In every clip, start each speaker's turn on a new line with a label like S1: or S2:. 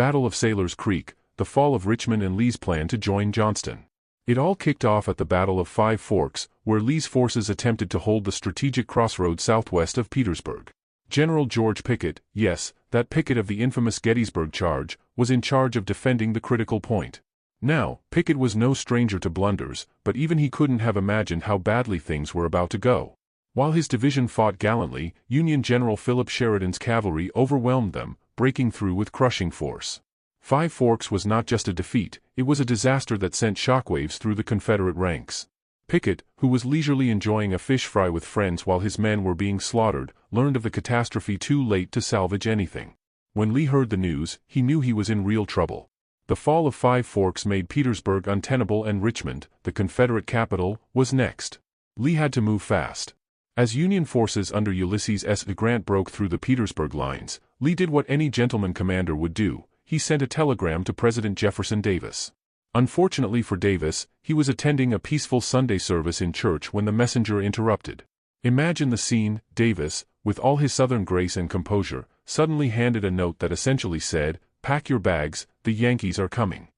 S1: Battle of Sailor's Creek, the fall of Richmond and Lee's plan to join Johnston. It all kicked off at the Battle of Five Forks, where Lee's forces attempted to hold the strategic crossroads southwest of Petersburg. General George Pickett, yes, that Pickett of the infamous Gettysburg Charge, was in charge of defending the critical point. Now, Pickett was no stranger to blunders, but even he couldn't have imagined how badly things were about to go. While his division fought gallantly, Union General Philip Sheridan's cavalry overwhelmed them, breaking through with crushing force. Five Forks was not just a defeat, it was a disaster that sent shockwaves through the Confederate ranks. Pickett, who was leisurely enjoying a fish fry with friends while his men were being slaughtered, learned of the catastrophe too late to salvage anything. When Lee heard the news, he knew he was in real trouble. The fall of Five Forks made Petersburg untenable and Richmond, the Confederate capital, was next. Lee had to move fast. As Union forces under Ulysses S. Grant broke through the Petersburg lines, Lee did what any gentleman commander would do. He sent a telegram to President Jefferson Davis. Unfortunately for Davis, he was attending a peaceful Sunday service in church when the messenger interrupted. Imagine the scene. Davis, with all his Southern grace and composure, suddenly handed a note that essentially said, "Pack your bags, the Yankees are coming."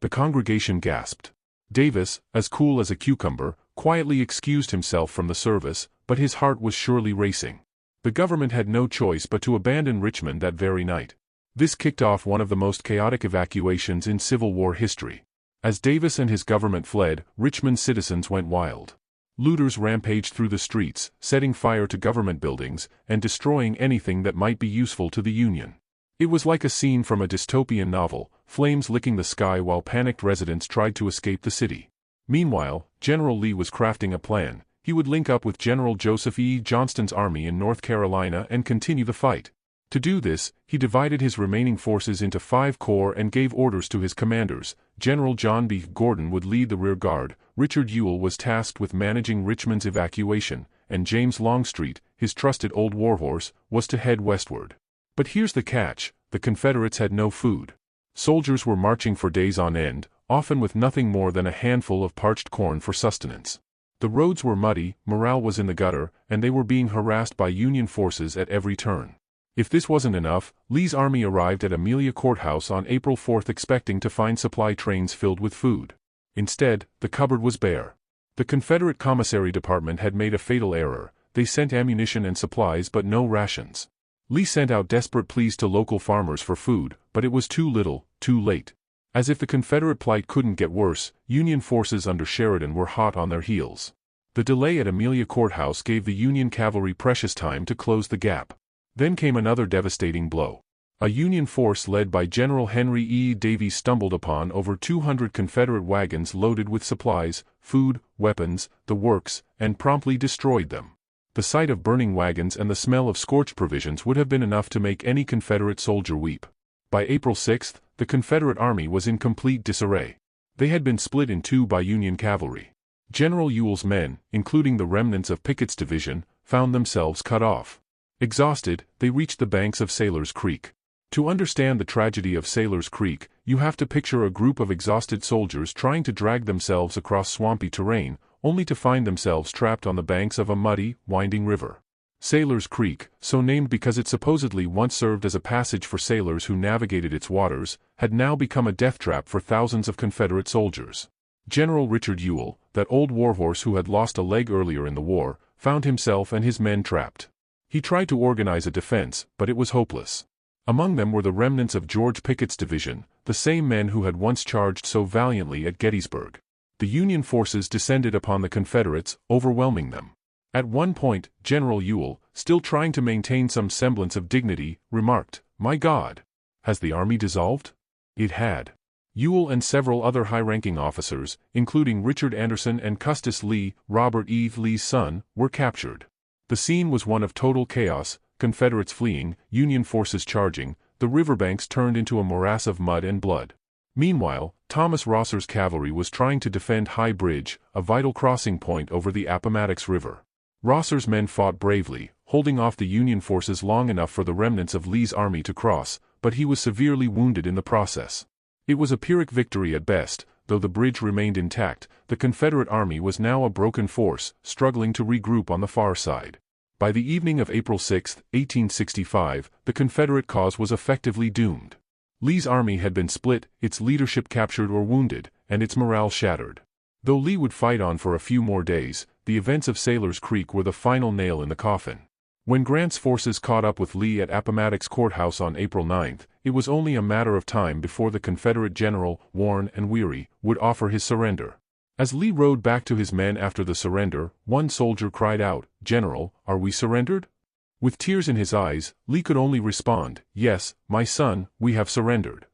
S1: The congregation gasped. Davis, as cool as a cucumber, quietly excused himself from the service, but his heart was surely racing. The government had no choice but to abandon Richmond that very night. This kicked off one of the most chaotic evacuations in Civil War history. As Davis and his government fled, Richmond's citizens went wild. Looters rampaged through the streets, setting fire to government buildings, and destroying anything that might be useful to the Union. It was like a scene from a dystopian novel, flames licking the sky while panicked residents tried to escape the city. Meanwhile, General Lee was crafting a plan. He would link up with General Joseph E. Johnston's army in North Carolina and continue the fight. To do this, he divided his remaining forces into 5 corps and gave orders to his commanders. General John B. Gordon would lead the rear guard, Richard Ewell was tasked with managing Richmond's evacuation, and James Longstreet, his trusted old warhorse, was to head westward. But here's the catch: the Confederates had no food. Soldiers were marching for days on end, often with nothing more than a handful of parched corn for sustenance. The roads were muddy, morale was in the gutter, and they were being harassed by Union forces at every turn. If this wasn't enough, Lee's army arrived at Amelia Court House on April 4 expecting to find supply trains filled with food. Instead, the cupboard was bare. The Confederate Commissary Department had made a fatal error. They sent ammunition and supplies but no rations. Lee sent out desperate pleas to local farmers for food, but it was too little, too late. As if the Confederate plight couldn't get worse, Union forces under Sheridan were hot on their heels. The delay at Amelia Court House gave the Union cavalry precious time to close the gap. Then came another devastating blow. A Union force led by General Henry E. Davies stumbled upon over 200 Confederate wagons loaded with supplies, food, weapons, the works, and promptly destroyed them. The sight of burning wagons and the smell of scorched provisions would have been enough to make any Confederate soldier weep. By April 6, the Confederate army was in complete disarray. They had been split in two by Union cavalry. General Ewell's men, including the remnants of Pickett's division, found themselves cut off. Exhausted, they reached the banks of Sailor's Creek. To understand the tragedy of Sailor's Creek, you have to picture a group of exhausted soldiers trying to drag themselves across swampy terrain, only to find themselves trapped on the banks of a muddy, winding river. Sailor's Creek, so named because it supposedly once served as a passage for sailors who navigated its waters, had now become a death trap for thousands of Confederate soldiers. General Richard Ewell, that old warhorse who had lost a leg earlier in the war, found himself and his men trapped. He tried to organize a defense, but it was hopeless. Among them were the remnants of George Pickett's division, the same men who had once charged so valiantly at Gettysburg. The Union forces descended upon the Confederates, overwhelming them. At one point, General Ewell, still trying to maintain some semblance of dignity, remarked, "My God! Has the army dissolved?" It had. Ewell and several other high-ranking officers, including Richard Anderson and Custis Lee, Robert E. Lee's son, were captured. The scene was one of total chaos, Confederates fleeing, Union forces charging, the riverbanks turned into a morass of mud and blood. Meanwhile, Thomas Rosser's cavalry was trying to defend High Bridge, a vital crossing point over the Appomattox River. Rosser's men fought bravely, holding off the Union forces long enough for the remnants of Lee's army to cross, but he was severely wounded in the process. It was a Pyrrhic victory at best. Though the bridge remained intact, the Confederate army was now a broken force, struggling to regroup on the far side. By the evening of April 6, 1865, the Confederate cause was effectively doomed. Lee's army had been split, its leadership captured or wounded, and its morale shattered. Though Lee would fight on for a few more days, the events of Sailor's Creek were the final nail in the coffin. When Grant's forces caught up with Lee at Appomattox Court House on April 9, it was only a matter of time before the Confederate general, worn and weary, would offer his surrender. As Lee rode back to his men after the surrender, one soldier cried out, "General, are we surrendered?" With tears in his eyes, Lee could only respond, "Yes, my son, we have surrendered."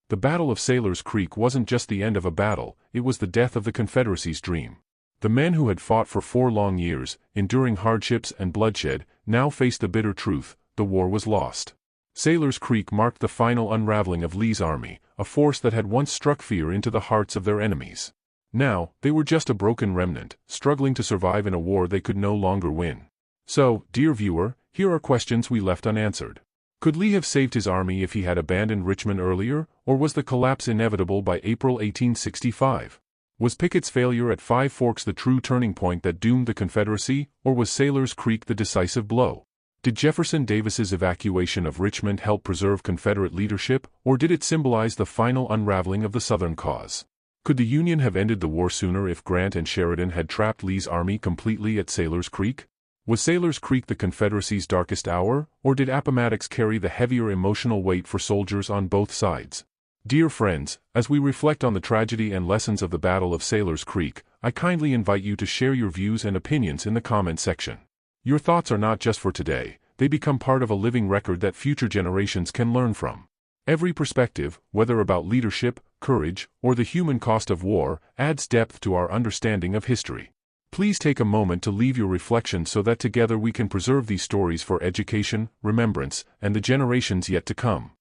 S1: The Battle of Sailor's Creek wasn't just the end of a battle, it was the death of the Confederacy's dream. The men who had fought for 4 long years, enduring hardships and bloodshed, now faced the bitter truth: the war was lost. Sailor's Creek marked the final unraveling of Lee's army, a force that had once struck fear into the hearts of their enemies. Now, they were just a broken remnant, struggling to survive in a war they could no longer win. So, dear viewer, here are questions we left unanswered. Could Lee have saved his army if he had abandoned Richmond earlier, or was the collapse inevitable by April 1865? Was Pickett's failure at Five Forks the true turning point that doomed the Confederacy, or was Sailor's Creek the decisive blow? Did Jefferson Davis's evacuation of Richmond help preserve Confederate leadership, or did it symbolize the final unraveling of the Southern cause? Could the Union have ended the war sooner if Grant and Sheridan had trapped Lee's army completely at Sailor's Creek? Was Sailor's Creek the Confederacy's darkest hour, or did Appomattox carry the heavier emotional weight for soldiers on both sides? Dear friends, as we reflect on the tragedy and lessons of the Battle of Sailor's Creek, I kindly invite you to share your views and opinions in the comment section. Your thoughts are not just for today, they become part of a living record that future generations can learn from. Every perspective, whether about leadership, courage, or the human cost of war, adds depth to our understanding of history. Please take a moment to leave your reflections so that together we can preserve these stories for education, remembrance, and the generations yet to come.